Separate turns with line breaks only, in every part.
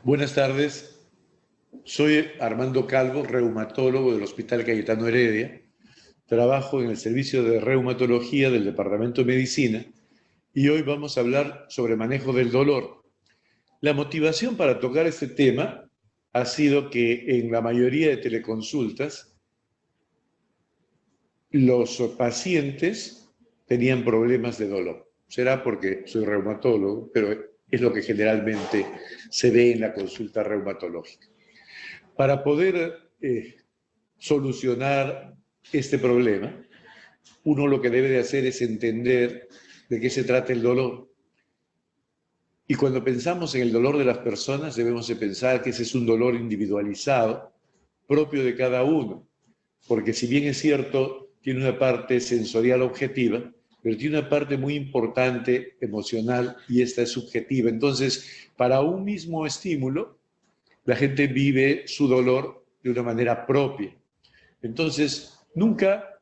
Buenas tardes, soy Armando Calvo, reumatólogo del Hospital Cayetano Heredia. Trabajo en el servicio de reumatología del Departamento de Medicina y hoy vamos a hablar sobre manejo del dolor. La motivación para tocar este tema ha sido que en la mayoría de teleconsultas los pacientes tenían problemas de dolor. Será porque soy reumatólogo, pero es lo que generalmente se ve en la consulta reumatológica. Para poder solucionar este problema, uno lo que debe de hacer es entender de qué se trata el dolor. Y cuando pensamos en el dolor de las personas, debemos de pensar que ese es un dolor individualizado, propio de cada uno. Porque si bien es cierto, tiene una parte sensorial objetiva, pero tiene una parte muy importante emocional y esta es subjetiva. Entonces, para un mismo estímulo, la gente vive su dolor de una manera propia. Entonces, nunca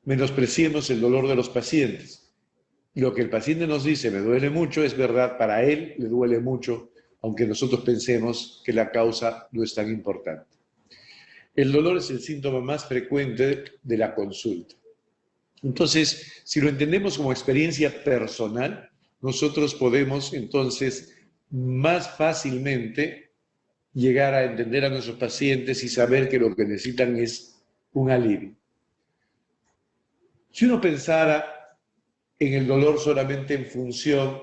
menospreciemos el dolor de los pacientes. Lo que el paciente nos dice, me duele mucho, es verdad, para él le duele mucho, aunque nosotros pensemos que la causa no es tan importante. El dolor es el síntoma más frecuente de la consulta. Entonces, si lo entendemos como experiencia personal, nosotros podemos entonces más fácilmente llegar a entender a nuestros pacientes y saber que lo que necesitan es un alivio. Si uno pensara en el dolor solamente en función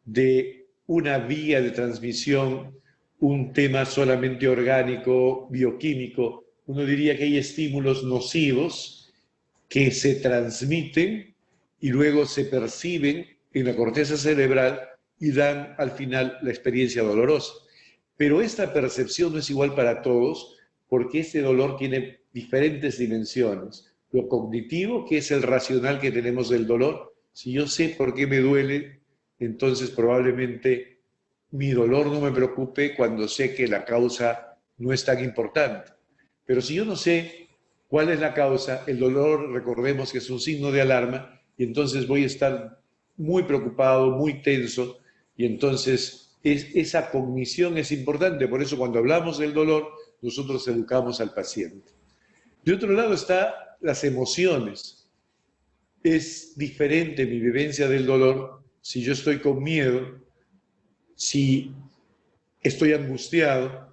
de una vía de transmisión, un tema solamente orgánico, bioquímico, uno diría que hay estímulos nocivos que se transmiten y luego se perciben en la corteza cerebral y dan al final la experiencia dolorosa. Pero esta percepción no es igual para todos porque este dolor tiene diferentes dimensiones. Lo cognitivo, que es el racional que tenemos del dolor. Si yo sé por qué me duele, entonces probablemente mi dolor no me preocupe cuando sé que la causa no es tan importante. Pero si yo no sé cuál es la causa, el dolor, recordemos que es un signo de alarma, y entonces voy a estar muy preocupado, muy tenso, y entonces esa cognición es importante. Por eso cuando hablamos del dolor, nosotros educamos al paciente. De otro lado están las emociones. Es diferente mi vivencia del dolor si yo estoy con miedo, si estoy angustiado,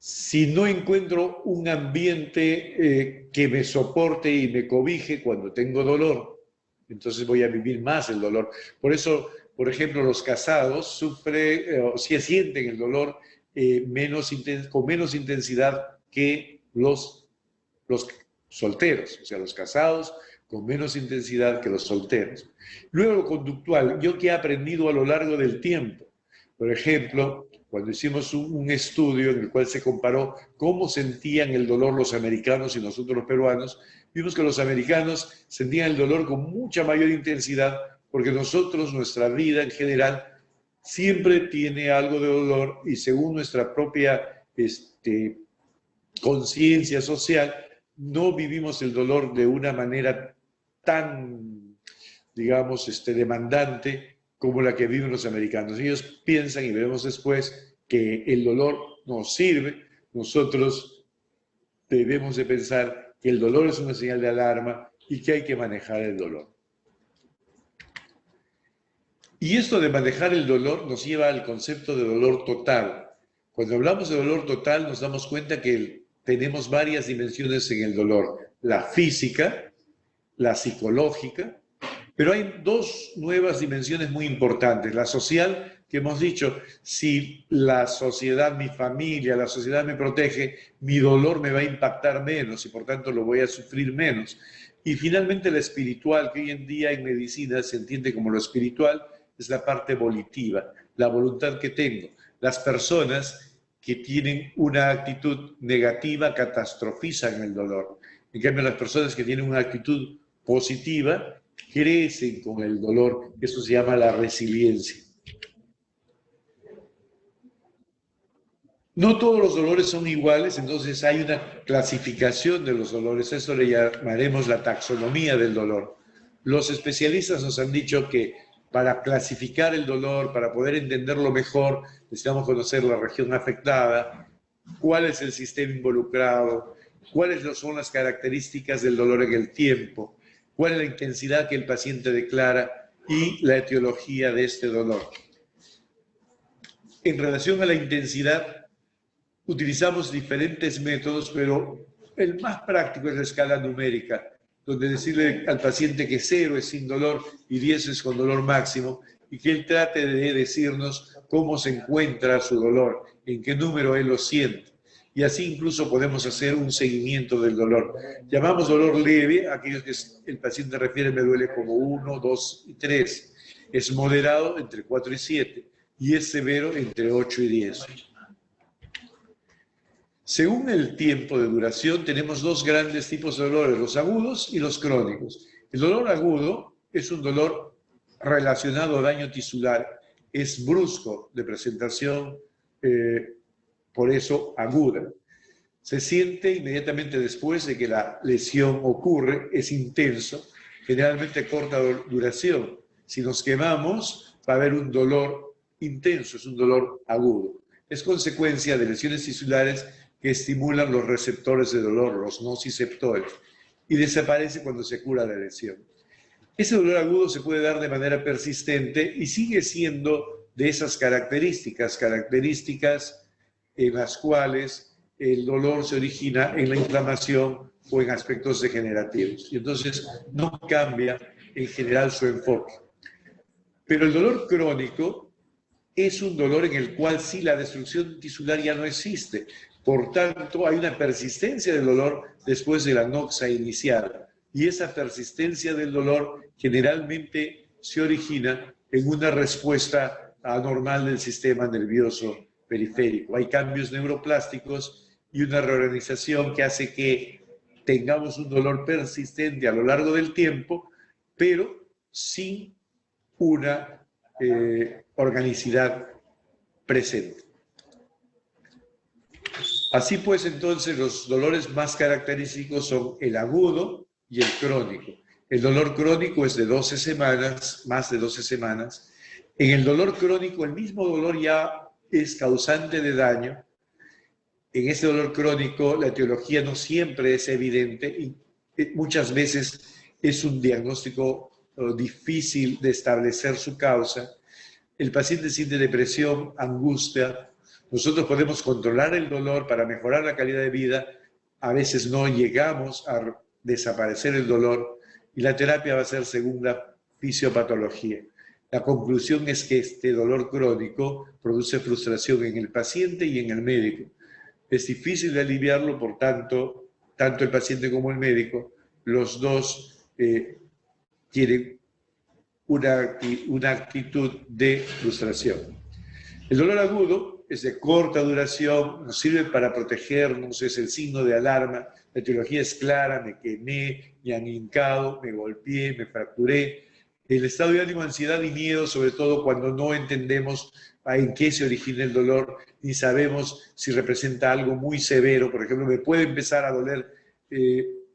si no encuentro un ambiente que me soporte y me cobije cuando tengo dolor, entonces voy a vivir más el dolor. Por eso, por ejemplo, los casados sufren, o si sienten el dolor con menos intensidad que los solteros, o sea, los casados con menos intensidad que los solteros. Luego lo conductual, yo que he aprendido a lo largo del tiempo, por ejemplo, cuando hicimos un estudio en el cual se comparó cómo sentían el dolor los americanos y nosotros los peruanos, vimos que los americanos sentían el dolor con mucha mayor intensidad porque nosotros, nuestra vida en general, siempre tiene algo de dolor y según nuestra propia conciencia social, no vivimos el dolor de una manera tan, digamos, demandante como la que viven los americanos. Ellos piensan, y veremos después, que el dolor nos sirve. Nosotros debemos de pensar que el dolor es una señal de alarma y que hay que manejar el dolor. Y esto de manejar el dolor nos lleva al concepto de dolor total. Cuando hablamos de dolor total nos damos cuenta que tenemos varias dimensiones en el dolor. La física, la psicológica, pero hay dos nuevas dimensiones muy importantes. La social, que hemos dicho, si la sociedad, mi familia, la sociedad me protege, mi dolor me va a impactar menos y por tanto lo voy a sufrir menos. Y finalmente la espiritual, que hoy en día en medicina se entiende como lo espiritual, es la parte volitiva, la voluntad que tengo. Las personas que tienen una actitud negativa catastrofizan el dolor. En cambio, las personas que tienen una actitud positiva crecen con el dolor. Eso se llama la resiliencia. No todos los dolores son iguales, entonces hay una clasificación de los dolores. Eso le llamaremos la taxonomía del dolor. Los especialistas nos han dicho que Para clasificar el dolor, para poder entenderlo mejor, necesitamos conocer la región afectada, cuál es el sistema involucrado, cuáles son las características del dolor en el tiempo, cuál es la intensidad que el paciente declara y la etiología de este dolor. En relación a la intensidad, utilizamos diferentes métodos, pero el más práctico es la escala numérica, donde decirle al paciente que 0 es sin dolor y 10 es con dolor máximo, y que él trate de decirnos cómo se encuentra su dolor, en qué número él lo siente. Y así incluso podemos hacer un seguimiento del dolor. Llamamos dolor leve a aquellos que el paciente refiere me duele como 1, 2 y 3. Es moderado entre 4 y 7 y es severo entre 8 y 10. Según el tiempo de duración, tenemos dos grandes tipos de dolores, los agudos y los crónicos. El dolor agudo es un dolor relacionado a daño tisular, es brusco de presentación, por eso aguda. Se siente inmediatamente después de que la lesión ocurre, es intenso, generalmente corta duración. Si nos quemamos, va a haber un dolor intenso, es un dolor agudo. Es consecuencia de lesiones tisulares que estimulan los receptores de dolor, los nociceptores, y desaparece cuando se cura la lesión. Ese dolor agudo se puede dar de manera persistente y sigue siendo de esas características en las cuales el dolor se origina en la inflamación o en aspectos degenerativos. Y entonces no cambia en general su enfoque. Pero el dolor crónico es un dolor en el cual sí la destrucción tisular ya no existe. Por tanto, hay una persistencia del dolor después de la noxa inicial. Y esa persistencia del dolor generalmente se origina en una respuesta anormal del sistema nervioso periférico. Hay cambios neuroplásticos y una reorganización que hace que tengamos un dolor persistente a lo largo del tiempo, pero sin una organicidad presente. Así pues, entonces, los dolores más característicos son el agudo y el crónico. El dolor crónico es de 12 semanas, más de 12 semanas. En el dolor crónico, el mismo dolor ya es causante de daño. En ese dolor crónico, la etiología no siempre es evidente y muchas veces es un diagnóstico difícil de establecer su causa. El paciente siente depresión, angustia. Nosotros podemos controlar el dolor para mejorar la calidad de vida. A veces no llegamos a desaparecer el dolor y la terapia va a ser según la fisiopatología. La conclusión es que este dolor crónico produce frustración en el paciente y en el médico. Es difícil de aliviarlo, por tanto, tanto el paciente como el médico, los dos tienen una actitud de frustración. El dolor agudo es de corta duración, nos sirve para protegernos, es el signo de alarma. La etiología es clara, me quemé, me han hincado, me golpeé, me fracturé. El estado de ánimo, ansiedad y miedo, sobre todo cuando no entendemos en qué se origina el dolor, ni sabemos si representa algo muy severo. Por ejemplo, me puede empezar a doler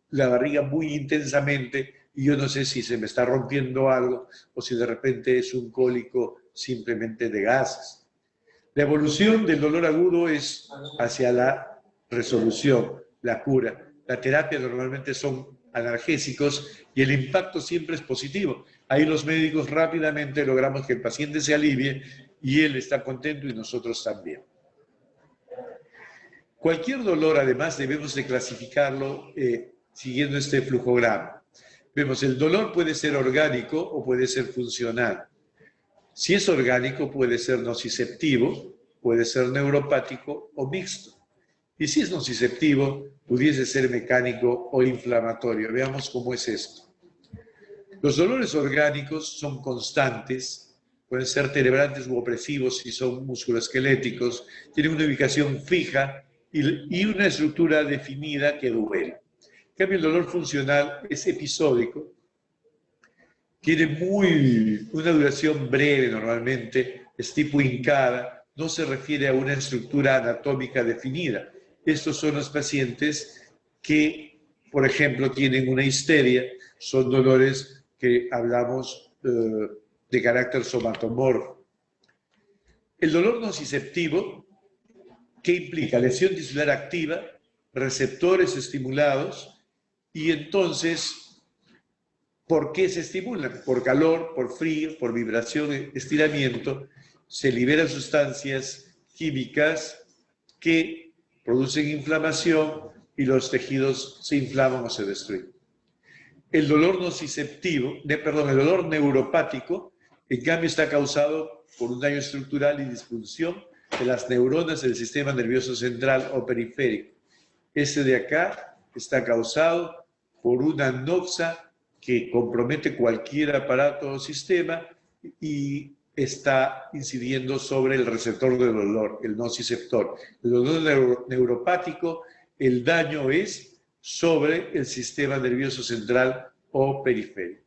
la barriga muy intensamente y yo no sé si se me está rompiendo algo o si de repente es un cólico simplemente de gases. La evolución del dolor agudo es hacia la resolución, la cura. La terapia normalmente son analgésicos y el impacto siempre es positivo. Ahí los médicos rápidamente logramos que el paciente se alivie y él está contento y nosotros también. Cualquier dolor, además, debemos de clasificarlo siguiendo este flujograma. Vemos, el dolor puede ser orgánico o puede ser funcional. Si es orgánico, puede ser nociceptivo, puede ser neuropático o mixto. Y si es nociceptivo, pudiese ser mecánico o inflamatorio. Veamos cómo es esto. Los dolores orgánicos son constantes, pueden ser tenebrantes u opresivos si son musculoesqueléticos, tienen una ubicación fija y una estructura definida que duele. En cambio, el dolor funcional es episódico, tiene una duración breve normalmente, es tipo hincada, no se refiere a una estructura anatómica definida. Estos son los pacientes que, por ejemplo, tienen una histeria, son dolores que hablamos de carácter somatomorfo. El dolor nociceptivo, ¿qué implica? Lesión tisular activa, receptores estimulados, y entonces, ¿por qué se estimulan? Por calor, por frío, por vibración, estiramiento, se liberan sustancias químicas que producen inflamación y los tejidos se inflaman o se destruyen. El dolor nociceptivo, el dolor neuropático, en cambio está causado por un daño estructural y disfunción de las neuronas del sistema nervioso central o periférico. Este de acá está causado por una noxa que compromete cualquier aparato o sistema y está incidiendo sobre el receptor del dolor, el nociceptor. El dolor neuropático, el daño es sobre el sistema nervioso central o periférico.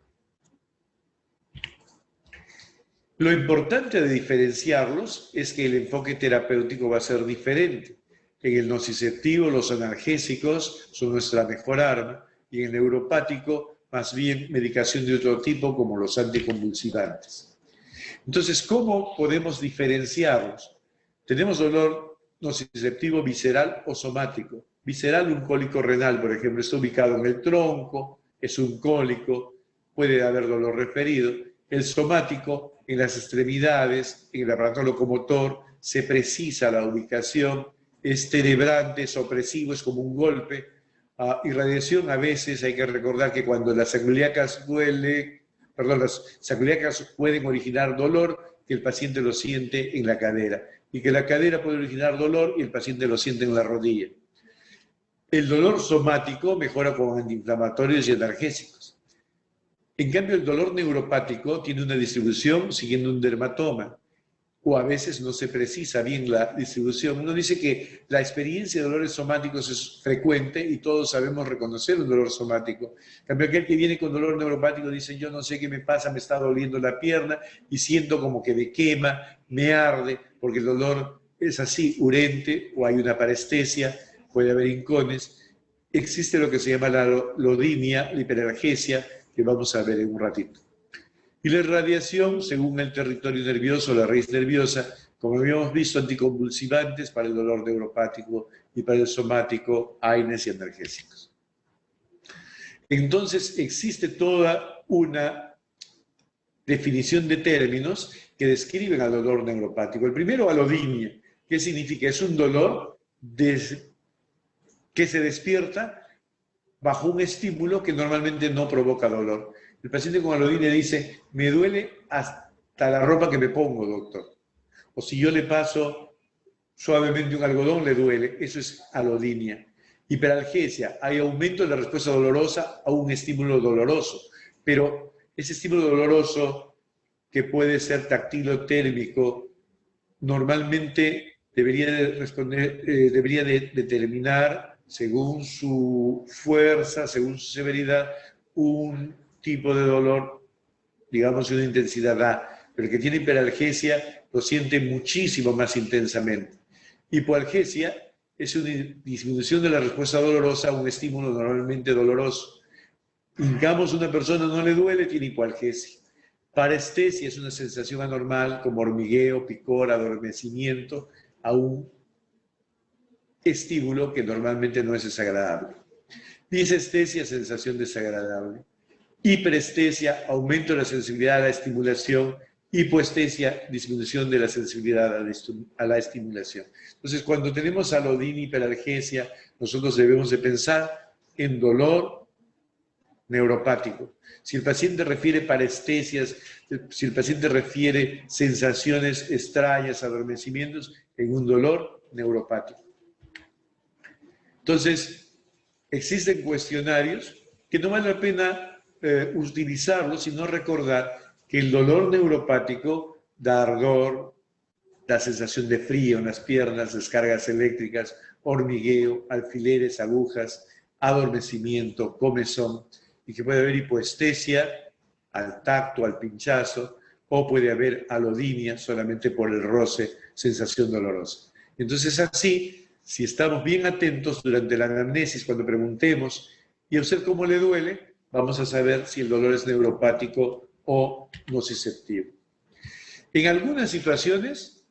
Lo importante de diferenciarlos es que el enfoque terapéutico va a ser diferente. En el nociceptivo, los analgésicos son nuestra mejor arma, y en el neuropático, más bien medicación de otro tipo, como los anticonvulsivantes. Entonces, ¿cómo podemos diferenciarlos? Tenemos dolor nociceptivo visceral o somático. Visceral, un cólico renal, por ejemplo, está ubicado en el tronco, es un cólico, puede haber dolor referido. El somático, en las extremidades, en el aparato locomotor, se precisa la ubicación, es tenebrante, es opresivo, es como un golpe. Irradiación, a veces hay que recordar que cuando las sacroiliacas las sacroiliacas pueden originar dolor, que el paciente lo siente en la cadera, y que la cadera puede originar dolor y el paciente lo siente en la rodilla. El dolor somático mejora con antiinflamatorios y analgésicos. En cambio, el dolor neuropático tiene una distribución siguiendo un dermatoma, o a veces no se precisa bien la distribución. Uno dice que la experiencia de dolores somáticos es frecuente y todos sabemos reconocer un dolor somático. En cambio, aquel que viene con dolor neuropático dice, yo no sé qué me pasa, me está doliendo la pierna y siento como que me quema, me arde, porque el dolor es así, urente, o hay una parestesia, puede haber hincones. Existe lo que se llama la lodinia, la hiperalgesia, que vamos a ver en un ratito. Y la irradiación, según el territorio nervioso, la raíz nerviosa, como habíamos visto, anticonvulsivantes para el dolor neuropático y para el somático, AINES y analgésicos. Entonces, existe toda una definición de términos que describen al dolor neuropático. El primero, alodinia. ¿Qué significa? Es un dolor que se despierta bajo un estímulo que normalmente no provoca dolor. El paciente con alodinia dice, me duele hasta la ropa que me pongo, doctor. O si yo le paso suavemente un algodón, le duele. Eso es alodinia. Hiperalgesia, hay aumento de la respuesta dolorosa a un estímulo doloroso. Pero ese estímulo doloroso, que puede ser táctil o térmico, normalmente debería determinar, según su fuerza, según su severidad, un tipo de dolor, digamos, de una intensidad A. Pero el que tiene hiperalgesia lo siente muchísimo más intensamente. Hipoalgesia es una disminución de la respuesta dolorosa a un estímulo normalmente doloroso. Hincamos a una persona, no le duele, tiene hipoalgesia. Parestesia es una sensación anormal como hormigueo, picor, adormecimiento a un estímulo que normalmente no es desagradable. Disestesia, sensación desagradable. Hiperestesia, aumento de la sensibilidad a la estimulación. Hipoestesia, disminución de la sensibilidad a la estimulación. Entonces, cuando tenemos alodinia, hiperalgesia, nosotros debemos de pensar en dolor neuropático. Si el paciente refiere parestesias, si el paciente refiere sensaciones extrañas, adormecimientos, en un dolor neuropático. Entonces, existen cuestionarios que no vale la pena utilizarlos, sino recordar que el dolor neuropático da ardor, da sensación de frío en las piernas, descargas eléctricas, hormigueo, alfileres, agujas, adormecimiento, comezón, y que puede haber hipoestesia al tacto, al pinchazo, o puede haber alodinia solamente por el roce, sensación dolorosa. Entonces, así, si estamos bien atentos durante la anamnesis, cuando preguntemos y observar cómo le duele, vamos a saber si el dolor es neuropático o nociceptivo. En algunas situaciones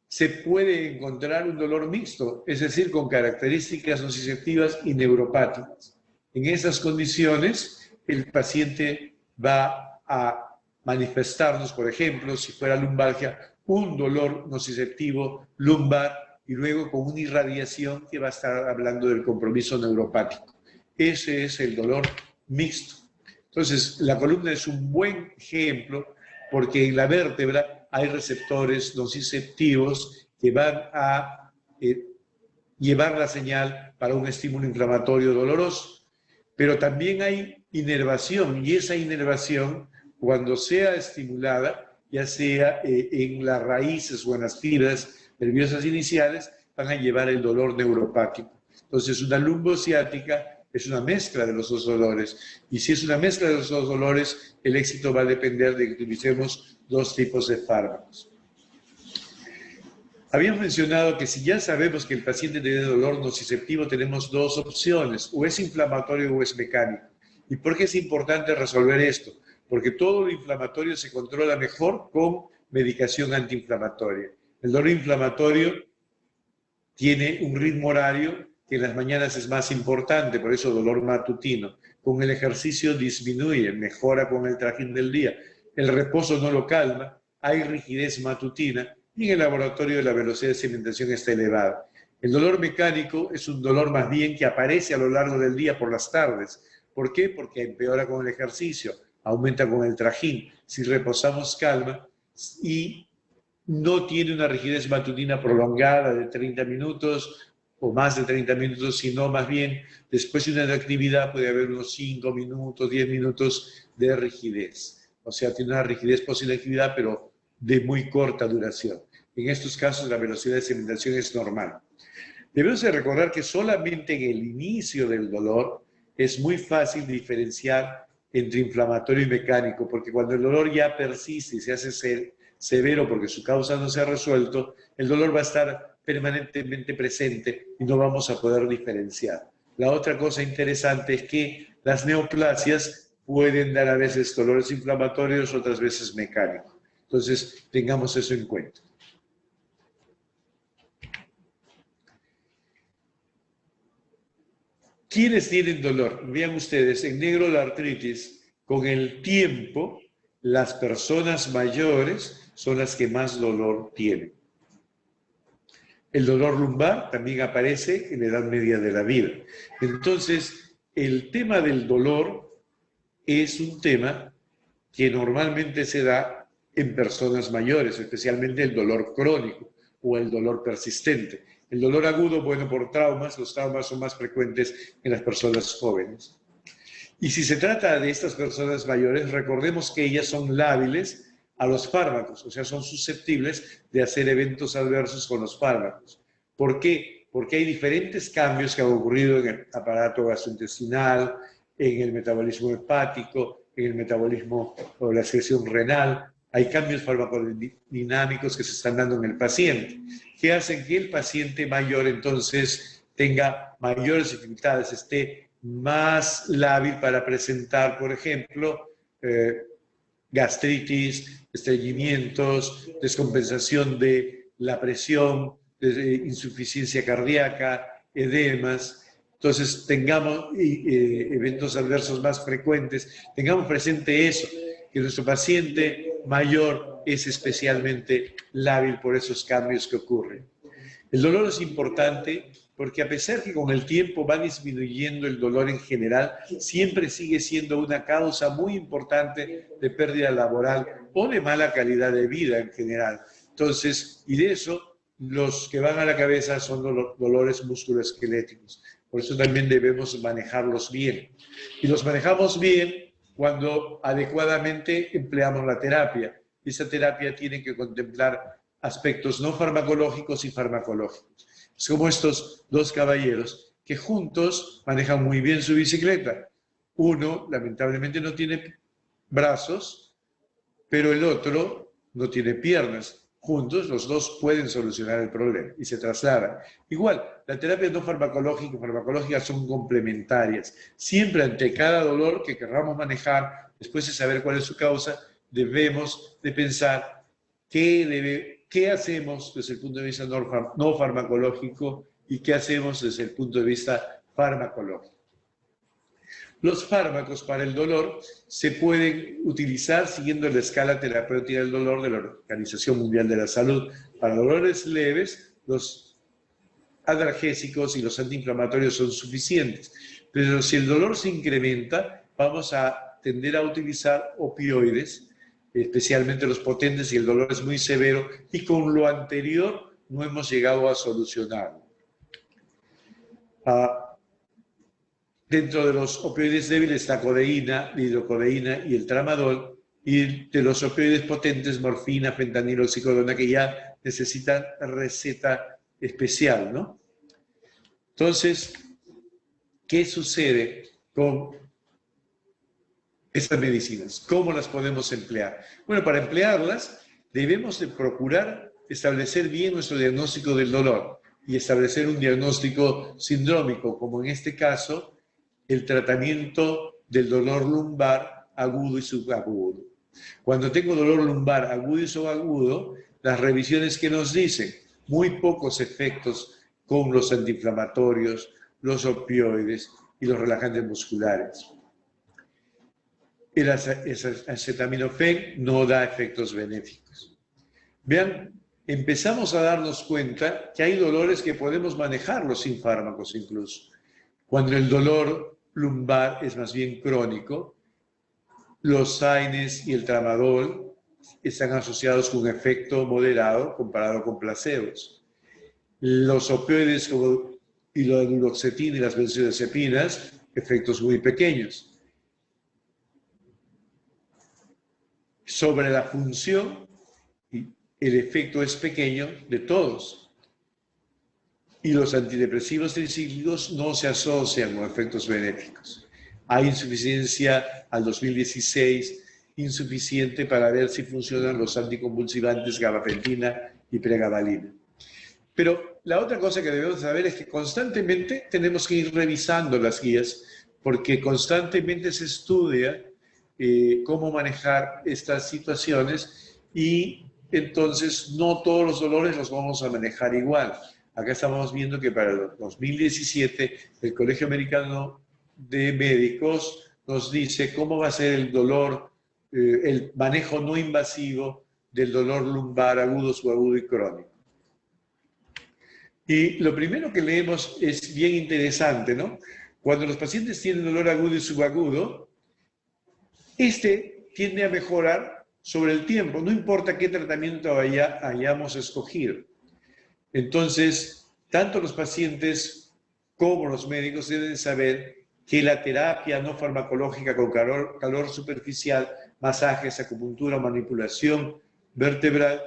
se puede encontrar un dolor mixto, es decir, con características nociceptivas y neuropáticas. En esas condiciones, el paciente va a manifestarnos, por ejemplo, si fuera lumbalgia, un dolor nociceptivo lumbar y luego con una irradiación que va a estar hablando del compromiso neuropático. Ese es el dolor mixto. Entonces, la columna es un buen ejemplo porque en la vértebra hay receptores nociceptivos que van a llevar la señal para un estímulo inflamatorio doloroso. Pero también hay inervación, y esa inervación, cuando sea estimulada, ya sea en las raíces o en las fibras nerviosas iniciales, van a llevar el dolor neuropático. Entonces, una lumbociática es una mezcla de los dos dolores. Y si es una mezcla de los dos dolores, el éxito va a depender de que utilicemos dos tipos de fármacos. Habíamos mencionado que si ya sabemos que el paciente tiene dolor nociceptivo, tenemos dos opciones, o es inflamatorio o es mecánico. ¿Y por qué es importante resolver esto? Porque todo lo inflamatorio se controla mejor con medicación antiinflamatoria. El dolor inflamatorio tiene un ritmo horario que en las mañanas es más importante, por eso dolor matutino. Con el ejercicio disminuye, mejora con el trajín del día. El reposo no lo calma, hay rigidez matutina y en el laboratorio la velocidad de sedimentación está elevada. El dolor mecánico es un dolor más bien que aparece a lo largo del día por las tardes. ¿Por qué? Porque empeora con el ejercicio, aumenta con el trajín. Si reposamos calma y no tiene una rigidez matutina prolongada de 30 minutos o más de 30 minutos, sino más bien después de una actividad puede haber unos 5 minutos, 10 minutos de rigidez. O sea, tiene una rigidez post-actividad, pero de muy corta duración. En estos casos la velocidad de sedimentación es normal. Debemos de recordar que solamente en el inicio del dolor es muy fácil diferenciar entre inflamatorio y mecánico, porque cuando el dolor ya persiste y se hace severo porque su causa no se ha resuelto, el dolor va a estar permanentemente presente y no vamos a poder diferenciar. La otra cosa interesante es que las neoplasias pueden dar a veces dolores inflamatorios, otras veces mecánicos. Entonces, tengamos eso en cuenta. ¿Quiénes tienen dolor? Vean ustedes, en negro la artritis, con el tiempo, las personas mayores son las que más dolor tienen. El dolor lumbar también aparece en la edad media de la vida. Entonces, el tema del dolor es un tema que normalmente se da en personas mayores, especialmente el dolor crónico o el dolor persistente. El dolor agudo, bueno, por traumas, los traumas son más frecuentes en las personas jóvenes. Y si se trata de estas personas mayores, recordemos que ellas son lábiles a los fármacos, o sea, son susceptibles de hacer eventos adversos con los fármacos. ¿Por qué? Porque hay diferentes cambios que han ocurrido en el aparato gastrointestinal, en el metabolismo hepático, en el metabolismo o la secreción renal. Hay cambios farmacodinámicos que se están dando en el paciente, que hacen que el paciente mayor entonces tenga mayores dificultades, esté más lábil para presentar, por ejemplo, gastritis, estreñimientos, descompensación de la presión, insuficiencia cardíaca, edemas. Entonces, tengamos eventos adversos más frecuentes, tengamos presente eso, que nuestro paciente mayor es especialmente lábil por esos cambios que ocurren. El dolor es importante porque a pesar que con el tiempo va disminuyendo el dolor en general, siempre sigue siendo una causa muy importante de pérdida laboral o de mala calidad de vida en general. Entonces, y de eso, los que van a la cabeza son los dolores musculoesqueléticos. Por eso también debemos manejarlos bien. Y los manejamos bien cuando adecuadamente empleamos la terapia. Esa terapia tiene que contemplar aspectos no farmacológicos y farmacológicos. Es como estos dos caballeros que juntos manejan muy bien su bicicleta. Uno, lamentablemente, no tiene brazos, pero el otro no tiene piernas. Juntos, los dos pueden solucionar el problema y se trasladan. Igual, la terapia no farmacológica y farmacológica son complementarias. Siempre ante cada dolor que queramos manejar, después de saber cuál es su causa, debemos de pensar ¿qué hacemos desde el punto de vista no farmacológico y qué hacemos desde el punto de vista farmacológico? Los fármacos para el dolor se pueden utilizar siguiendo la escala terapéutica del dolor de la Organización Mundial de la Salud. Para dolores leves, los analgésicos y los antiinflamatorios son suficientes. Pero si el dolor se incrementa, vamos a tender a utilizar opioides, especialmente los potentes, si el dolor es muy severo, y con lo anterior no hemos llegado a solucionarlo. Dentro de los opioides débiles, la codeína, la hidrocodeína y el tramadol, y de los opioides potentes, morfina, fentanilo, oxicodona, que ya necesitan receta especial, ¿no? Entonces, ¿qué sucede con estas medicinas? ¿Cómo las podemos emplear? Bueno, para emplearlas debemos de procurar establecer bien nuestro diagnóstico del dolor y establecer un diagnóstico sindrómico, como en este caso, el tratamiento del dolor lumbar agudo y subagudo. Cuando tengo dolor lumbar agudo y subagudo, las revisiones que nos dicen muy pocos efectos con los antiinflamatorios, los opioides y los relajantes musculares. El acetaminofén no da efectos benéficos. Vean, empezamos a darnos cuenta que hay dolores que podemos manejarlos sin fármacos incluso. Cuando el dolor lumbar es más bien crónico, los SAINES y el tramadol están asociados con un efecto moderado comparado con placebos. Los opioides y la duloxetina y las benzodiazepinas, efectos muy pequeños. Sobre la función, el efecto es pequeño de todos. Y los antidepresivos tricíclicos no se asocian con efectos benéficos. Hay insuficiencia al 2016, insuficiente para ver si funcionan los anticonvulsivantes gabapentina y pregabalina. Pero la otra cosa que debemos saber es que constantemente tenemos que ir revisando las guías, porque constantemente se estudia cómo manejar estas situaciones y entonces no todos los dolores los vamos a manejar igual. Acá estamos viendo que para el 2017 el Colegio Americano de Médicos nos dice cómo va a ser el dolor, el manejo no invasivo del dolor lumbar agudo, subagudo y crónico. Y lo primero que leemos es bien interesante, ¿no? Cuando los pacientes tienen dolor agudo y subagudo, este tiende a mejorar sobre el tiempo, no importa qué tratamiento hayamos escogido. Entonces, tanto los pacientes como los médicos deben saber que la terapia no farmacológica con calor superficial, masajes, acupuntura, manipulación vertebral,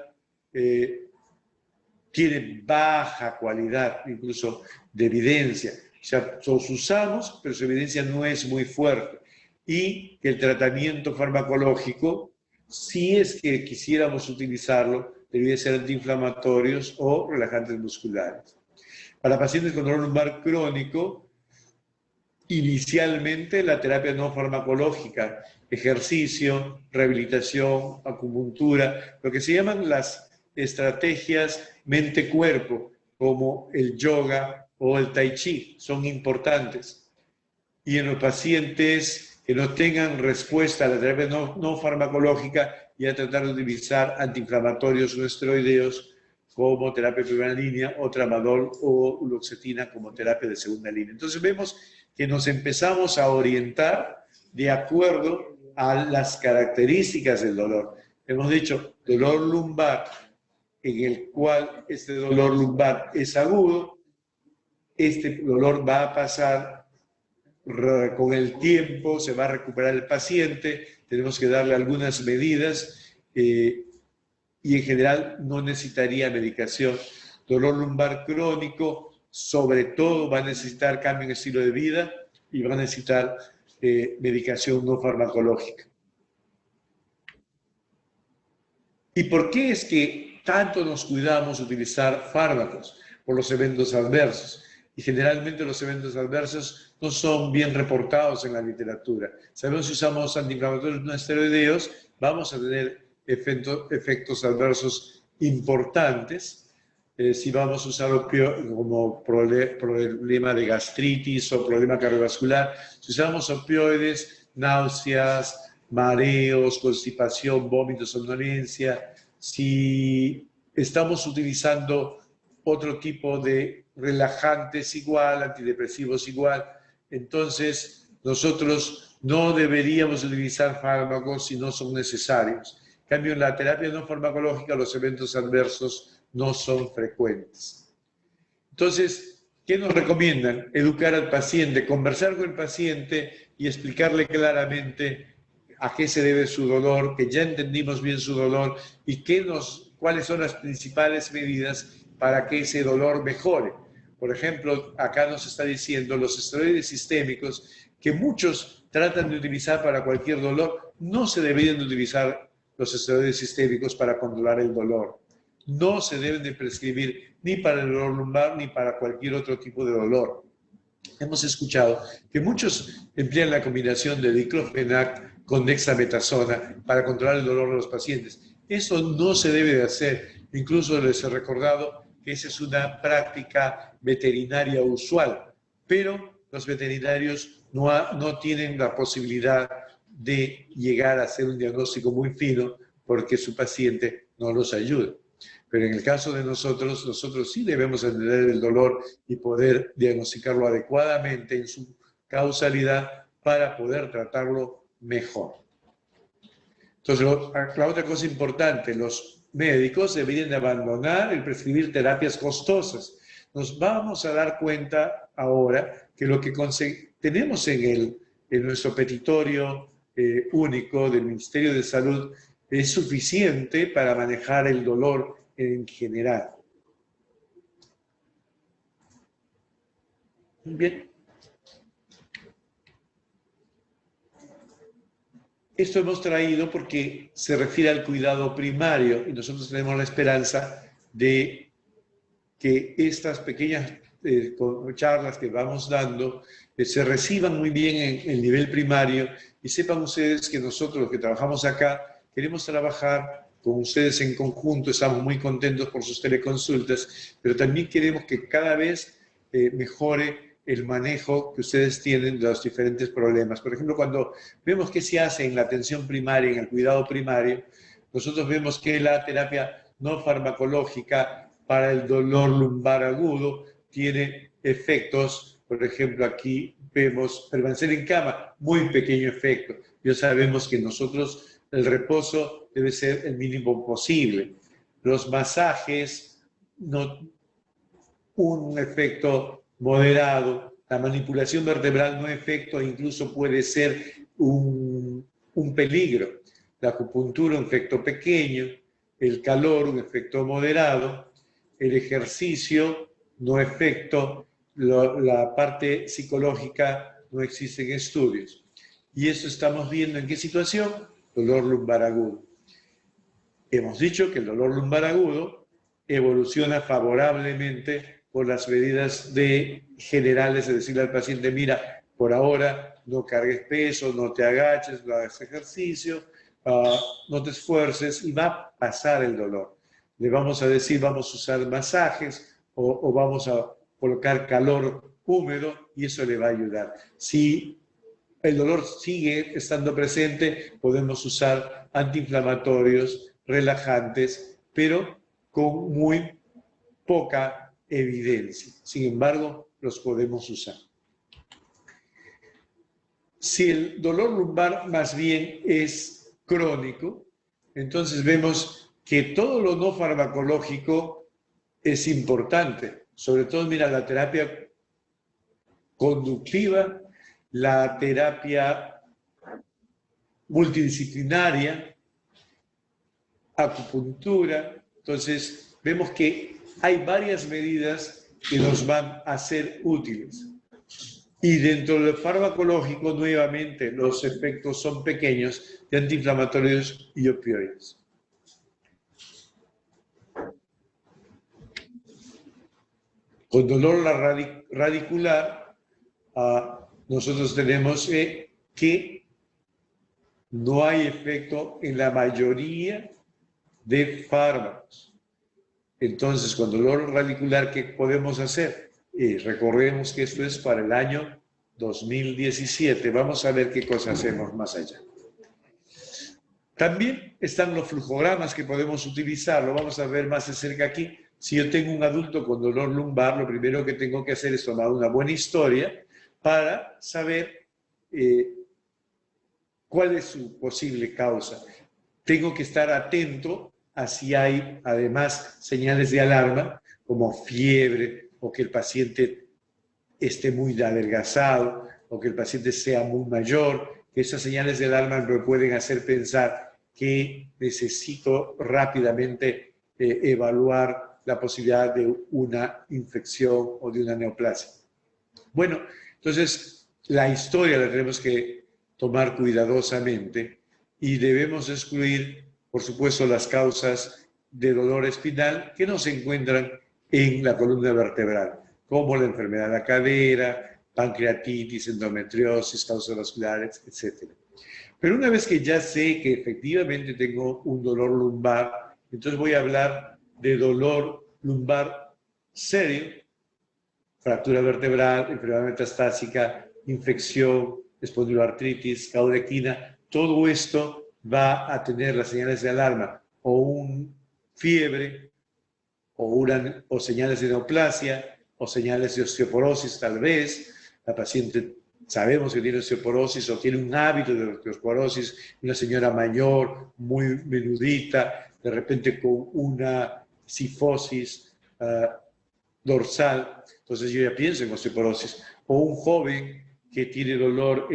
tiene baja cualidad, incluso de evidencia. O sea, los usamos, pero su evidencia no es muy fuerte. Y que el tratamiento farmacológico, si es que quisiéramos utilizarlo, debería ser antiinflamatorios o relajantes musculares. Para pacientes con dolor lumbar crónico, inicialmente la terapia no farmacológica, ejercicio, rehabilitación, acupuntura, lo que se llaman las estrategias mente-cuerpo, como el yoga o el tai chi, son importantes. Y en los pacientes que no tengan respuesta a la terapia no farmacológica, ya tratar de utilizar antiinflamatorios o esteroideos como terapia de primera línea, o tramadol o duloxetina como terapia de segunda línea. Entonces vemos que nos empezamos a orientar de acuerdo a las características del dolor. Hemos dicho dolor lumbar, en el cual este dolor lumbar es agudo, este dolor va a pasar con el tiempo, se va a recuperar el paciente, tenemos que darle algunas medidas y en general no necesitaría medicación. Dolor lumbar crónico, sobre todo va a necesitar cambio en estilo de vida y va a necesitar medicación no farmacológica. ¿Y por qué es que tanto nos cuidamos de utilizar fármacos? Por los eventos adversos. Y generalmente los eventos adversos no son bien reportados en la literatura. Sabemos que si usamos antiinflamatorios no esteroideos, vamos a tener efectos adversos importantes. Si vamos a usar como problema de gastritis o problema cardiovascular, si usamos opioides, náuseas, mareos, constipación, vómitos, somnolencia, si estamos utilizando otro tipo de relajantes igual, antidepresivos igual, entonces nosotros no deberíamos utilizar fármacos si no son necesarios. En cambio, en la terapia no farmacológica los eventos adversos no son frecuentes. Entonces, ¿qué nos recomiendan? Educar al paciente, conversar con el paciente y explicarle claramente a qué se debe su dolor, que ya entendimos bien su dolor y cuáles son las principales medidas para que ese dolor mejore. Por ejemplo, acá nos está diciendo los esteroides sistémicos que muchos tratan de utilizar para cualquier dolor. No se deberían de utilizar los esteroides sistémicos para controlar el dolor. No se deben de prescribir ni para el dolor lumbar ni para cualquier otro tipo de dolor. Hemos escuchado que muchos emplean la combinación de diclofenac con dexametasona para controlar el dolor de los pacientes. Eso no se debe de hacer. Incluso les he recordado que esa es una práctica veterinaria usual, pero los veterinarios no tienen la posibilidad de llegar a hacer un diagnóstico muy fino porque su paciente no los ayuda. Pero en el caso de nosotros sí debemos entender el dolor y poder diagnosticarlo adecuadamente en su causalidad para poder tratarlo mejor. Entonces, la otra cosa importante, los médicos deberían de abandonar el prescribir terapias costosas. Nos vamos a dar cuenta ahora que lo que tenemos en nuestro petitorio único del Ministerio de Salud es suficiente para manejar el dolor en general. Bien. Esto hemos traído porque se refiere al cuidado primario y nosotros tenemos la esperanza de que estas pequeñas charlas que vamos dando se reciban muy bien en el nivel primario y sepan ustedes que nosotros los que trabajamos acá queremos trabajar con ustedes en conjunto, estamos muy contentos por sus teleconsultas, pero también queremos que cada vez mejore el manejo que ustedes tienen de los diferentes problemas. Por ejemplo, cuando vemos qué se hace en la atención primaria, en el cuidado primario, nosotros vemos que la terapia no farmacológica para el dolor lumbar agudo tiene efectos, por ejemplo, aquí vemos permanecer en cama, muy pequeño efecto. Ya sabemos que nosotros el reposo debe ser el mínimo posible. Los masajes, un efecto moderado. La manipulación vertebral no efecto, incluso puede ser un peligro. La acupuntura, un efecto pequeño. El calor, un efecto moderado. El ejercicio, no efecto. La parte psicológica no existen estudios. Y eso estamos viendo en qué situación. Dolor lumbar agudo. Hemos dicho que el dolor lumbar agudo evoluciona favorablemente por las medidas generales de decirle al paciente, mira, por ahora no cargues peso, no te agaches, no hagas ejercicio, no te esfuerces y va a pasar el dolor. Le vamos a decir, vamos a usar masajes o vamos a colocar calor húmedo y eso le va a ayudar. Si el dolor sigue estando presente, podemos usar antiinflamatorios, relajantes, pero con muy poca evidencia. Sin embargo, los podemos usar. Si el dolor lumbar más bien es crónico, entonces vemos que todo lo no farmacológico es importante. Sobre todo, mira, la terapia conductiva, la terapia multidisciplinaria, acupuntura. Entonces, vemos que hay varias medidas que nos van a ser útiles. Y dentro del farmacológico, nuevamente, los efectos son pequeños de antiinflamatorios y opioides. Con dolor radicular, nosotros tenemos que no hay efecto en la mayoría de fármacos. Entonces, con dolor radicular, ¿qué podemos hacer? Recordemos que esto es para el año 2017. Vamos a ver qué cosas hacemos más allá. También están los flujogramas que podemos utilizar. Lo vamos a ver más de cerca aquí. Si yo tengo un adulto con dolor lumbar, lo primero que tengo que hacer es tomar una buena historia para saber cuál es su posible causa. Tengo que estar atento a si hay además señales de alarma, como fiebre, o que el paciente esté muy adelgazado, o que el paciente sea muy mayor. Esas señales de alarma me pueden hacer pensar que necesito rápidamente evaluar la posibilidad de una infección o de una neoplasia. Bueno, entonces la historia la tenemos que tomar cuidadosamente y debemos excluir, por supuesto, las causas de dolor espinal que no se encuentran en la columna vertebral, como la enfermedad de la cadera, pancreatitis, endometriosis, causas vasculares, etc. Pero una vez que ya sé que efectivamente tengo un dolor lumbar, entonces voy a hablar de dolor lumbar serio, fractura vertebral, enfermedad metastásica, infección, espondiloartritis, caudequina. Todo esto va a tener las señales de alarma o un fiebre o señales de neoplasia o señales de osteoporosis tal vez. La paciente sabemos que tiene osteoporosis o tiene un hábito de osteoporosis, una señora mayor, muy menudita, de repente con una cifosis dorsal, entonces yo ya pienso en osteoporosis. O un joven que tiene dolor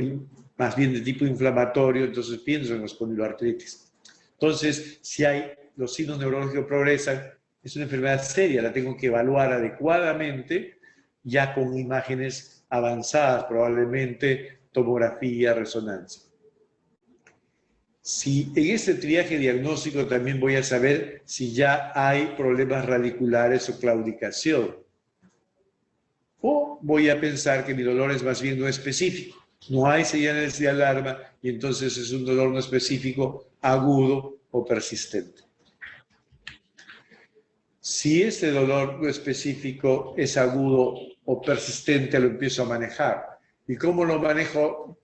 más bien de tipo inflamatorio, entonces pienso en espondiloartritis. Entonces, si los signos neurológicos progresan, es una enfermedad seria, la tengo que evaluar adecuadamente, ya con imágenes avanzadas, probablemente tomografía, resonancia. Si en este triaje diagnóstico también voy a saber si ya hay problemas radiculares o claudicación. O voy a pensar que mi dolor es más bien no específico. No hay señales de alarma y entonces es un dolor no específico, agudo o persistente. Si este dolor no específico es agudo o persistente, lo empiezo a manejar. ¿Y cómo lo manejo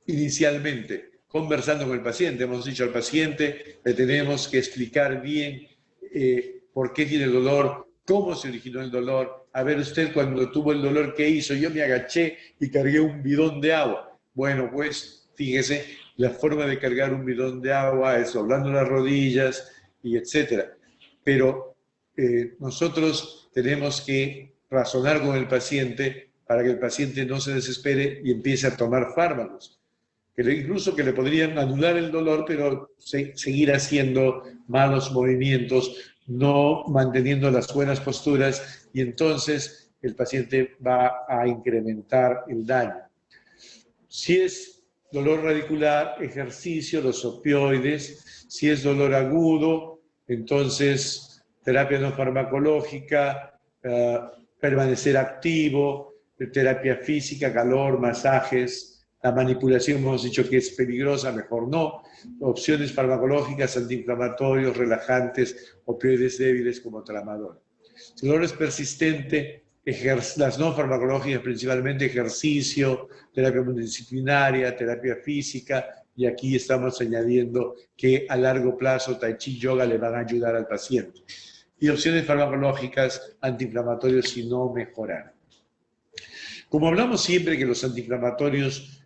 inicialmente? Conversando con el paciente. Hemos dicho al paciente, le tenemos que explicar bien por qué tiene dolor, cómo se originó el dolor. A ver, usted cuando tuvo el dolor, ¿qué hizo? Yo me agaché y cargué un bidón de agua. Bueno, pues fíjese, la forma de cargar un bidón de agua es doblando las rodillas y etcétera. Pero nosotros tenemos que razonar con el paciente para que el paciente no se desespere y empiece a tomar fármacos. Incluso que le podrían anular el dolor, pero seguir haciendo malos movimientos, no manteniendo las buenas posturas, y entonces el paciente va a incrementar el daño. Si es dolor radicular, ejercicio, los opioides. Si es dolor agudo, entonces terapia no farmacológica, permanecer activo, terapia física, calor, masajes. La manipulación hemos dicho que es peligrosa, mejor no. Opciones farmacológicas, antiinflamatorios, relajantes, opioides débiles como tramadol. Si el dolor es persistente, las no farmacológicas, principalmente ejercicio, terapia multidisciplinaria, terapia física, y aquí estamos añadiendo que a largo plazo Tai Chi Yoga le van a ayudar al paciente. Y opciones farmacológicas, antiinflamatorios si no mejoran. Como hablamos siempre que los antiinflamatorios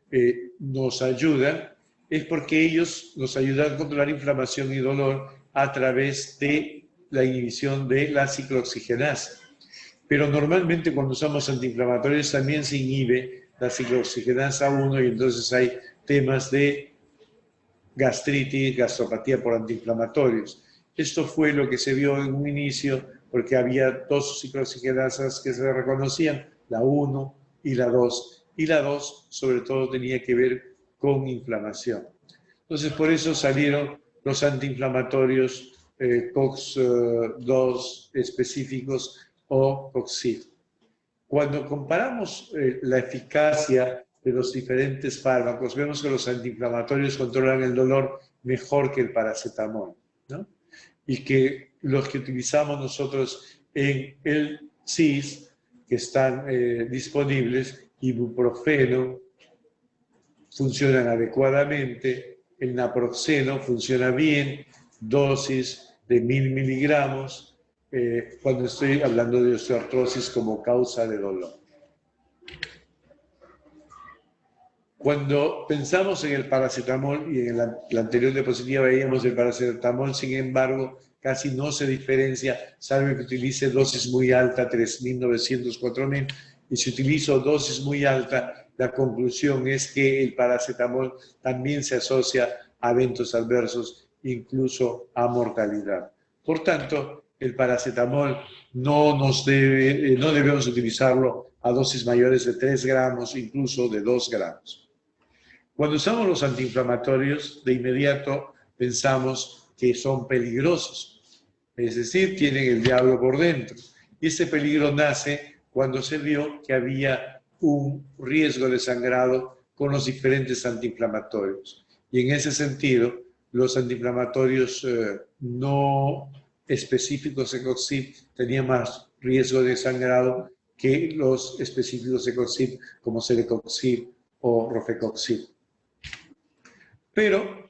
nos ayudan, es porque ellos nos ayudan a controlar inflamación y dolor a través de la inhibición de la ciclooxigenasa. Pero normalmente cuando usamos antiinflamatorios también se inhibe la ciclooxigenasa 1 y entonces hay temas de gastritis, gastropatía por antiinflamatorios. Esto fue lo que se vio en un inicio porque había dos ciclooxigenasas que se reconocían, la 1 y la 2. Y la 2 sobre todo tenía que ver con inflamación. Entonces por eso salieron los antiinflamatorios COX-2 específicos o COX-SID. Cuando comparamos la eficacia de los diferentes fármacos, vemos que los antiinflamatorios controlan el dolor mejor que el paracetamol, ¿no? y que los que utilizamos nosotros en el CIS, que están disponibles, ibuprofeno, funcionan adecuadamente, el naproxeno funciona bien, dosis de 1000 miligramos, cuando estoy hablando de osteoartrosis como causa de dolor. Cuando pensamos en el paracetamol, y en la anterior diapositiva veíamos el paracetamol, sin embargo, casi no se diferencia, salvo que utilice dosis muy alta, 3.900, 4.000, y si utilizo dosis muy alta, la conclusión es que el paracetamol también se asocia a eventos adversos, incluso a mortalidad. Por tanto, el paracetamol no debemos utilizarlo a dosis mayores de 3 gramos, incluso de 2 gramos. Cuando usamos los antiinflamatorios, de inmediato pensamos que son peligrosos, es decir, tienen el diablo por dentro. Y ese peligro nace cuando se vio que había un riesgo de sangrado con los diferentes antiinflamatorios. Y en ese sentido, los antiinflamatorios no específicos de COXIB tenían más riesgo de sangrado que los específicos de COXIB, como Celecoxib o Rofecoxib. Pero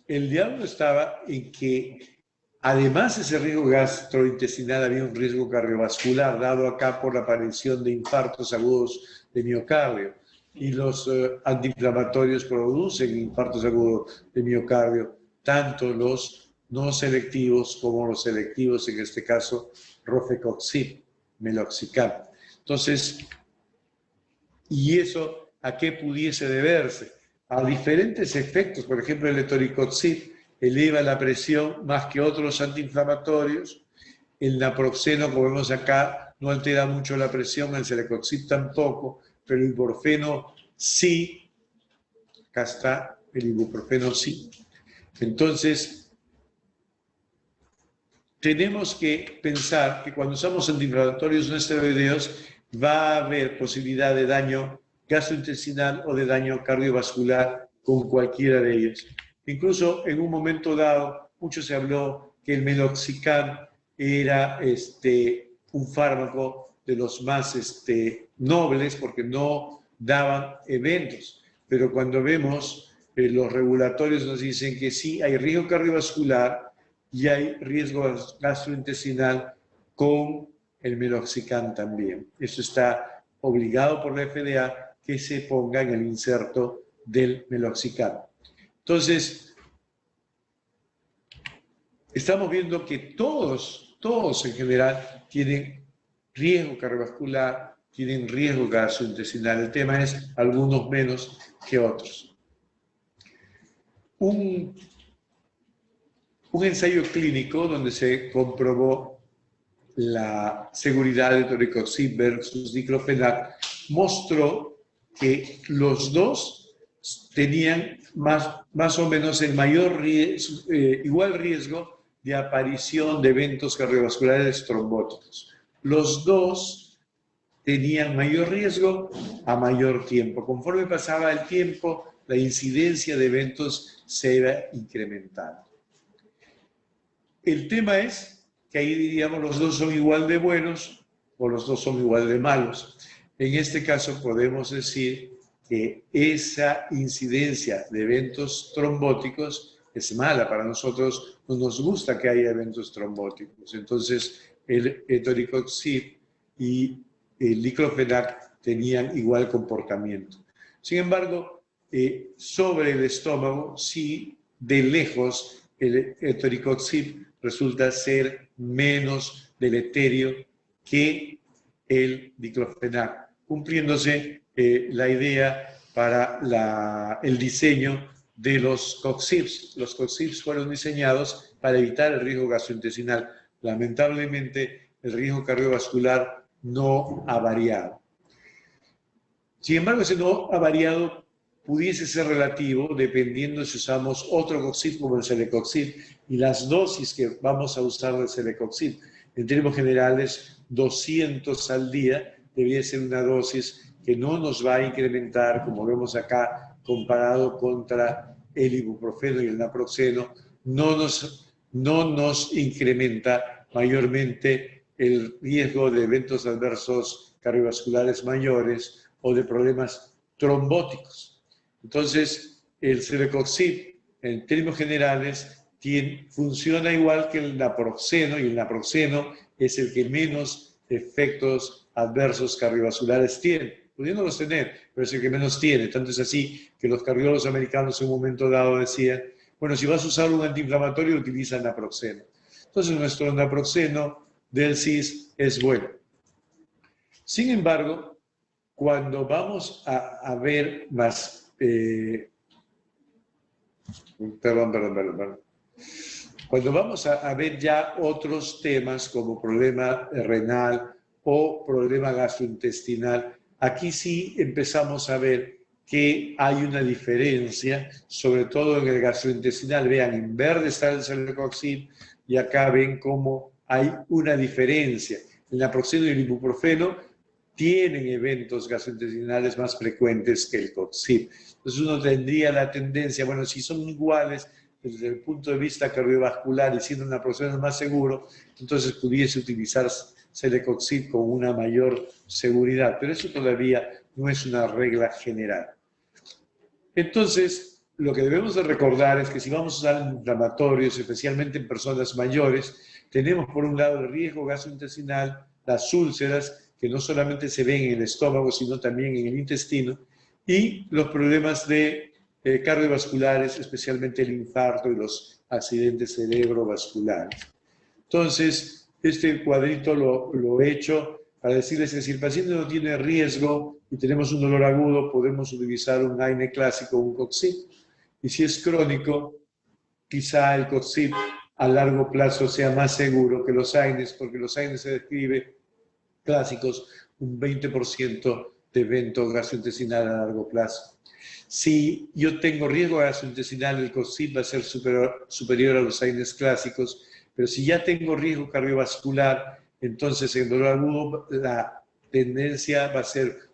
el diablo estaba en que, además de ese riesgo gastrointestinal, había un riesgo cardiovascular dado acá por la aparición de infartos agudos de miocardio. Y los antiinflamatorios producen infartos agudos de miocardio, tanto los no selectivos como los selectivos, en este caso, Rofecoxib, meloxicam. Entonces, ¿y eso a qué pudiese deberse? A diferentes efectos. Por ejemplo, el etoricoxib eleva la presión más que otros antiinflamatorios. El naproxeno, como vemos acá, no altera mucho la presión, el celecoxib tampoco, pero el ibuprofeno sí. Acá está, el ibuprofeno sí. Entonces, tenemos que pensar que cuando usamos antiinflamatorios no esteroideos va a haber posibilidad de daño gastrointestinal o de daño cardiovascular con cualquiera de ellos. Incluso en un momento dado, mucho se habló que el meloxicam era un fármaco de los más nobles porque no daban eventos. Pero cuando vemos los regulatorios nos dicen que sí hay riesgo cardiovascular y hay riesgo gastrointestinal con el meloxicam también. Eso está obligado por la FDA que se ponga en el inserto del meloxicam. Entonces, estamos viendo que todos en general tienen riesgo cardiovascular, tienen riesgo gastrointestinal. El tema es algunos menos que otros. Un ensayo clínico donde se comprobó la seguridad de etoricoxib versus diclofenac mostró que los dos tenían más o menos el igual riesgo de aparición de eventos cardiovasculares trombóticos. Los dos tenían mayor riesgo a mayor tiempo. Conforme pasaba el tiempo, la incidencia de eventos se iba incrementando. El tema es que ahí diríamos los dos son igual de buenos o los dos son igual de malos. En este caso podemos decir que esa incidencia de eventos trombóticos es mala para nosotros, no nos gusta que haya eventos trombóticos. Entonces el etoricoxib y el diclofenac tenían igual comportamiento. Sin embargo, sobre el estómago, sí, de lejos, el etoricoxib resulta ser menos deleterio que el diclofenac, cumpliéndose la idea para el diseño de los coxibs. Los coxibs fueron diseñados para evitar el riesgo gastrointestinal. Lamentablemente, el riesgo cardiovascular no ha variado. Sin embargo, ese no ha variado pudiese ser relativo dependiendo si usamos otro coxib como el celecoxib y las dosis que vamos a usar del celecoxib. En términos generales, 200 al día debería ser una dosis que no nos va a incrementar, como vemos acá, comparado contra el ibuprofeno y el naproxeno, no no nos incrementa mayormente el riesgo de eventos adversos cardiovasculares mayores o de problemas trombóticos. Entonces, el celecoxib, en términos generales, funciona igual que el naproxeno, y el naproxeno es el que menos efectos adversos cardiovasculares tiene, pudiéndolos tener, pero es el que menos tiene. Tanto es así que los cardiólogos americanos en un momento dado decían, bueno, si vas a usar un antiinflamatorio, utiliza naproxeno. Entonces, nuestro naproxeno del CIS es bueno. Sin embargo, cuando vamos a ver más... perdón. Cuando vamos a ver ya otros temas como problema renal o problema gastrointestinal, aquí sí empezamos a ver que hay una diferencia, sobre todo en el gastrointestinal. Vean, en verde está el celecoxib y acá ven cómo hay una diferencia. El naproxeno y el ibuprofeno tienen eventos gastrointestinales más frecuentes que el coxib. Entonces uno tendría la tendencia, bueno, si son iguales desde el punto de vista cardiovascular y siendo un naproxeno más seguro, entonces pudiese utilizar celecoxib con una mayor seguridad, pero eso todavía no es una regla general. Entonces, lo que debemos de recordar es que si vamos a usar inflamatorios, especialmente en personas mayores, tenemos por un lado el riesgo gastrointestinal, las úlceras, que no solamente se ven en el estómago, sino también en el intestino, y los problemas cardiovasculares, especialmente el infarto y los accidentes cerebrovasculares. Entonces, este cuadrito lo he hecho para decirles que si el paciente no tiene riesgo y tenemos un dolor agudo, podemos utilizar un AINE clásico o un coxib. Y si es crónico, quizá el coxib a largo plazo sea más seguro que los AINES, porque los AINES se describe clásicos un 20% de evento gastrointestinal a largo plazo. Si yo tengo riesgo gastrointestinal, el coxib va a ser superior a los AINES clásicos, pero si ya tengo riesgo cardiovascular, entonces en dolor agudo la tendencia va a ser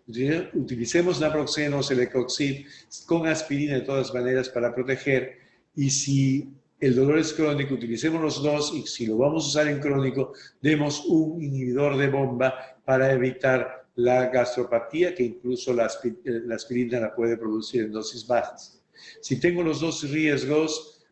utilicemos naproxeno o celecoxib con aspirina de todas maneras para proteger, y si el dolor es crónico, utilicemos los dos, y si lo vamos a usar en crónico, demos un inhibidor de bomba para evitar la gastropatía, que incluso la aspirina la puede producir en dosis bajas. Si tengo los dos riesgos,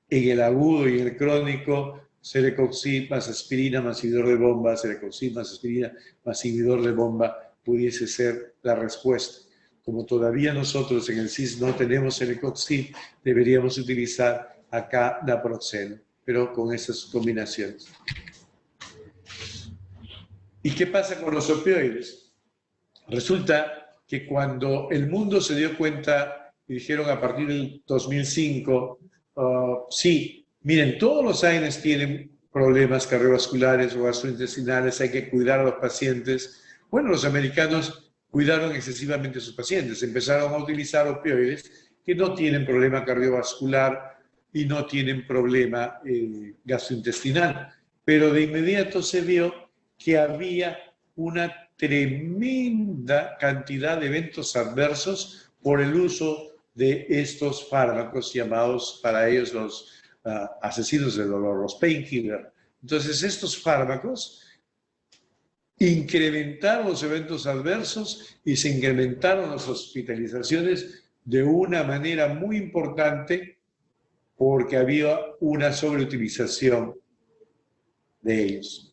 en el agudo y en el crónico, celecoxib más aspirina más inhibidor de bomba, celecoxib más aspirina más inhibidor de bomba, pudiese ser la respuesta. Como todavía nosotros en el CIS no tenemos celecoxib, deberíamos utilizar acá naproxeno, pero con estas combinaciones. ¿Y qué pasa con los opioides? Resulta que cuando el mundo se dio cuenta y dijeron a partir del 2005, sí, miren, todos los AINES tienen problemas cardiovasculares o gastrointestinales, hay que cuidar a los pacientes. Bueno, los americanos cuidaron excesivamente a sus pacientes, empezaron a utilizar opioides que no tienen problema cardiovascular y no tienen problema gastrointestinal, pero de inmediato se vio que había una tremenda cantidad de eventos adversos por el uso de estos fármacos llamados para ellos los asesinos del dolor, los painkillers. Entonces, estos fármacos incrementaron los eventos adversos y se incrementaron las hospitalizaciones de una manera muy importante porque había una sobreutilización de ellos.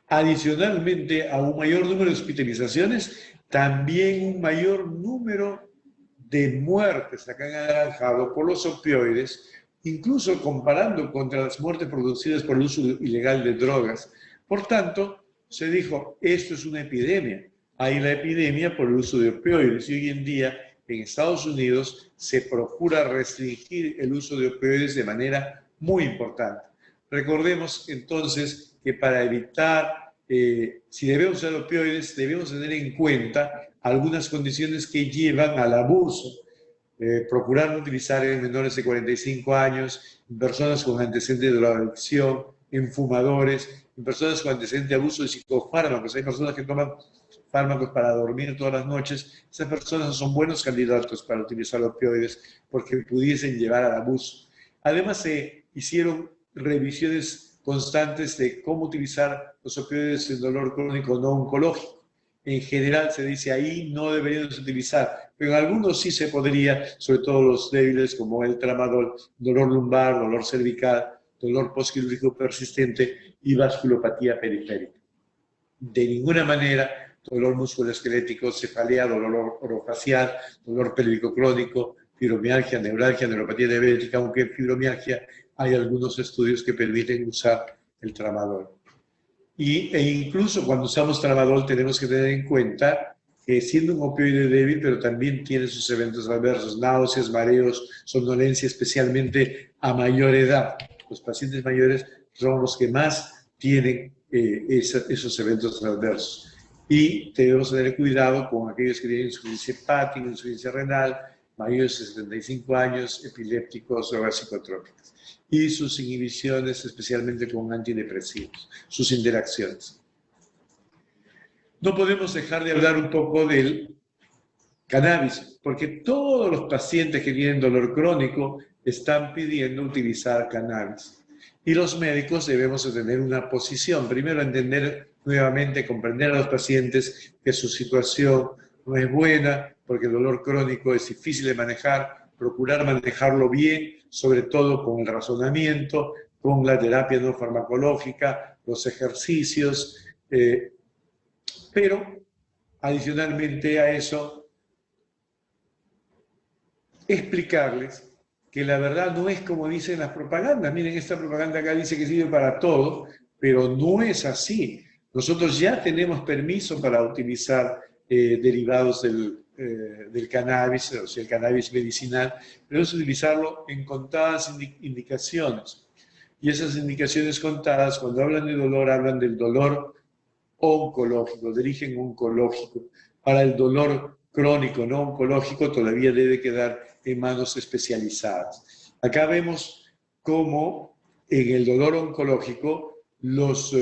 Adicionalmente a un mayor número de hospitalizaciones, también un mayor número de muertes acá en anaranjado por los opioides, incluso comparando contra las muertes producidas por el uso ilegal de drogas. Por tanto, se dijo, esto es una epidemia. Hay la epidemia por el uso de opioides y hoy en día en Estados Unidos se procura restringir el uso de opioides de manera muy importante. Recordemos entonces que para evitar, si debemos usar opioides, debemos tener en cuenta algunas condiciones que llevan al abuso. Procurar no utilizar en menores de 45 años, en personas con antecedentes de drogadicción, en fumadores, en personas con antecedentes de abuso de psicofármacos. Hay personas que toman fármacos para dormir todas las noches. Esas personas son buenos candidatos para utilizar opioides porque pudiesen llevar al abuso. Además, se hicieron revisiones constantes de cómo utilizar los opioides en dolor crónico no oncológico. En general se dice ahí no deberíamos utilizar, pero en algunos sí se podría, sobre todo los débiles como el tramadol, dolor lumbar, dolor cervical, dolor postquirúrgico persistente y vasculopatía periférica. De ninguna manera dolor musculoesquelético, cefalea, dolor orofacial, dolor pélvico crónico, fibromialgia, neuralgia, neuropatía diabética, aunque en fibromialgia hay algunos estudios que permiten usar el tramadol. E incluso cuando usamos tramadol tenemos que tener en cuenta que siendo un opioide débil, pero también tiene sus eventos adversos, náuseas, mareos, somnolencia, especialmente a mayor edad. Los pacientes mayores son los que más tienen esos eventos adversos. Y debemos tener cuidado con aquellos que tienen insuficiencia hepática, insuficiencia renal, mayores de 75 años, epilépticos o psicotrópicos. Y sus inhibiciones, especialmente con antidepresivos, sus interacciones. No podemos dejar de hablar un poco del cannabis, porque todos los pacientes que tienen dolor crónico están pidiendo utilizar cannabis. Y los médicos debemos tener una posición. Primero, entender nuevamente, comprender a los pacientes que su situación no es buena, porque el dolor crónico es difícil de manejar, procurar manejarlo bien, sobre todo con el razonamiento, con la terapia no farmacológica, los ejercicios, pero adicionalmente a eso, explicarles que la verdad no es como dicen las propagandas. Miren, esta propaganda acá dice que sirve para todo, pero no es así. Nosotros ya tenemos permiso para utilizar derivados del cannabis, o sea, el cannabis medicinal, pero es utilizarlo en contadas indicaciones. Y esas indicaciones contadas, cuando hablan de dolor, hablan del dolor oncológico, de origen oncológico. Para el dolor crónico no oncológico todavía debe quedar en manos especializadas. Acá vemos cómo en el dolor oncológico los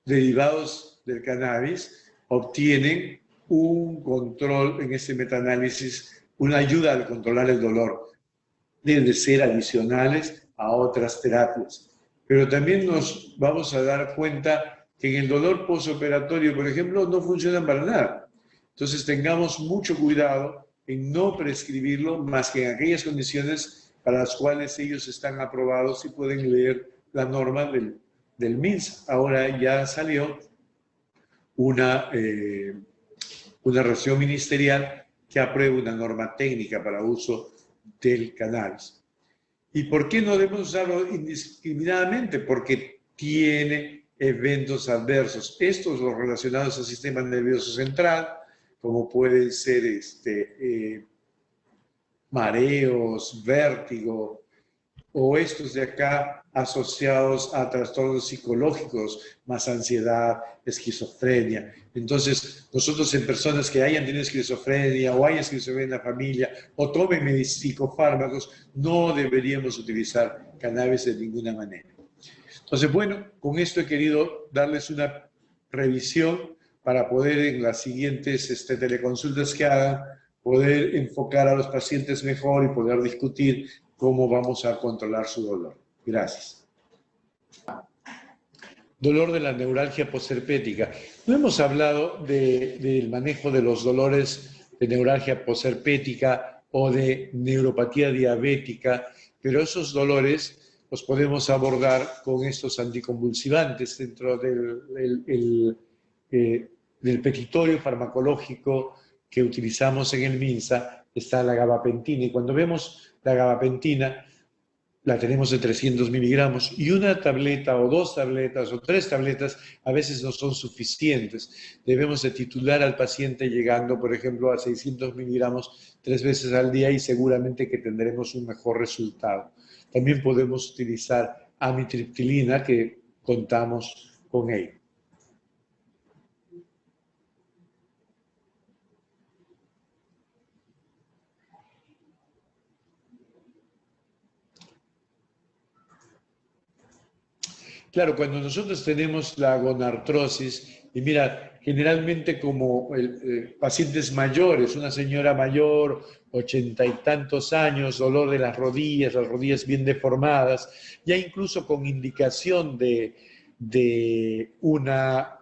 derivados del cannabis obtienen un control en este metaanálisis, una ayuda al controlar el dolor. Deben ser adicionales a otras terapias. Pero también nos vamos a dar cuenta que en el dolor postoperatorio, por ejemplo, no funcionan para nada. Entonces tengamos mucho cuidado en no prescribirlo más que en aquellas condiciones para las cuales ellos están aprobados y pueden leer la norma del MINSA. Ahora ya salió una resolución ministerial que aprueba una norma técnica para uso del cannabis. ¿Y por qué no debemos usarlo indiscriminadamente? Porque tiene eventos adversos. Estos los relacionados al sistema nervioso central, como pueden ser mareos, vértigo, o estos de acá asociados a trastornos psicológicos, más ansiedad, esquizofrenia. Entonces, nosotros en personas que hayan tenido esquizofrenia o haya esquizofrenia en la familia o tomen psicofármacos, no deberíamos utilizar cannabis de ninguna manera. Entonces, bueno, con esto he querido darles una revisión para poder en las siguientes teleconsultas que hagan, poder enfocar a los pacientes mejor y poder discutir cómo vamos a controlar su dolor. Gracias. Dolor de la neuralgia posherpética. No hemos hablado del manejo de los dolores de neuralgia posherpética o de neuropatía diabética, pero esos dolores los podemos abordar con estos anticonvulsivantes dentro del petitorio farmacológico que utilizamos en el MINSA. Está la gabapentina, y cuando vemos la gabapentina la tenemos de 300 miligramos, y una tableta o 2 tabletas o 3 tabletas a veces no son suficientes. Debemos de titular al paciente llegando, por ejemplo, a 600 miligramos 3 veces al día y seguramente que tendremos un mejor resultado. También podemos utilizar amitriptilina, que contamos con ella. Claro, cuando nosotros tenemos la gonartrosis, Y mira, generalmente como pacientes mayores, una señora mayor, 80 y tantos años, dolor de las rodillas bien deformadas, ya incluso con indicación de una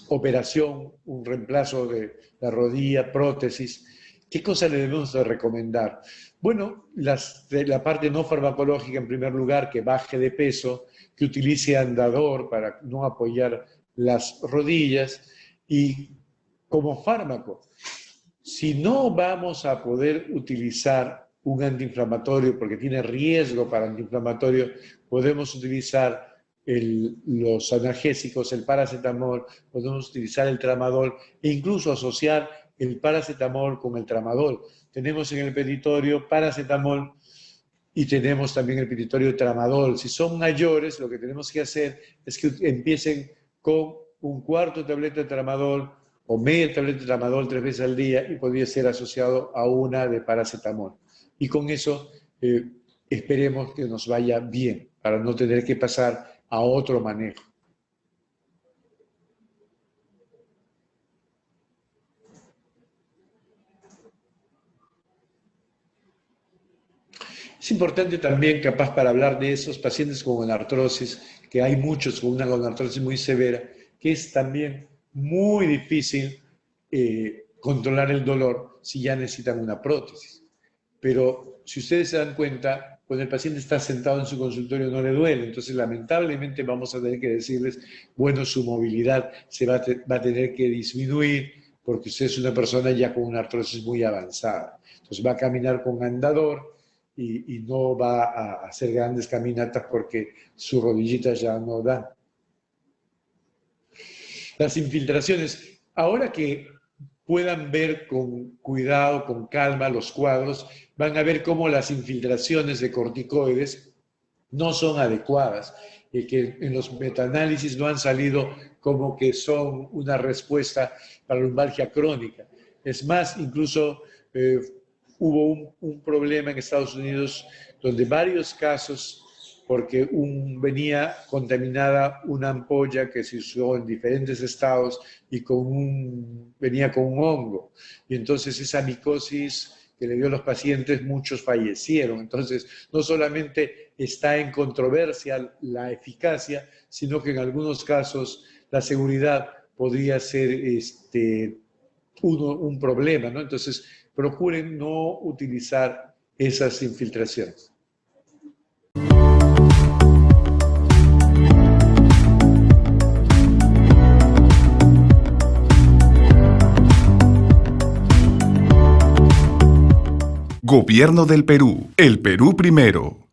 operación, un reemplazo de la rodilla, prótesis, ¿qué cosa le debemos de recomendar? Bueno, de la parte no farmacológica, en primer lugar, que baje de peso, que utilice andador para no apoyar las rodillas y como fármaco. Si no vamos a poder utilizar un antiinflamatorio porque tiene riesgo para antiinflamatorio, podemos utilizar los analgésicos, el paracetamol, podemos utilizar el tramadol e incluso asociar el paracetamol con el tramadol. Tenemos en el petitorio paracetamol y tenemos también el petitorio tramadol. Si son mayores, lo que tenemos que hacer es que empiecen con un cuarto de tableta de tramadol o media tableta de tramadol 3 veces al día y podría ser asociado a una de paracetamol. Y con eso esperemos que nos vaya bien para no tener que pasar a otro manejo. Es importante también, capaz, para hablar de esos pacientes con artrosis, que hay muchos con una artrosis muy severa, que es también muy difícil controlar el dolor si ya necesitan una prótesis. Pero si ustedes se dan cuenta, cuando el paciente está sentado en su consultorio no le duele, entonces lamentablemente vamos a tener que decirles, bueno, su movilidad va a tener que disminuir porque usted es una persona ya con una artrosis muy avanzada. Entonces va a caminar con andador y no va a hacer grandes caminatas porque su rodillita ya no da. Las infiltraciones, ahora que puedan ver con cuidado, con calma los cuadros, van a ver cómo las infiltraciones de corticoides no son adecuadas y que en los metaanálisis no han salido como que son una respuesta para la lumbalgia crónica. Es más, incluso hubo un problema en Estados Unidos donde varios casos, porque venía contaminada una ampolla que se usó en diferentes estados y venía con un hongo. Y entonces esa micosis que le dio a los pacientes, muchos fallecieron. Entonces, no solamente está en controversia la eficacia, sino que en algunos casos la seguridad podría ser un problema, ¿no? Entonces, procuren no utilizar esas infiltraciones.
Gobierno del Perú. El Perú primero.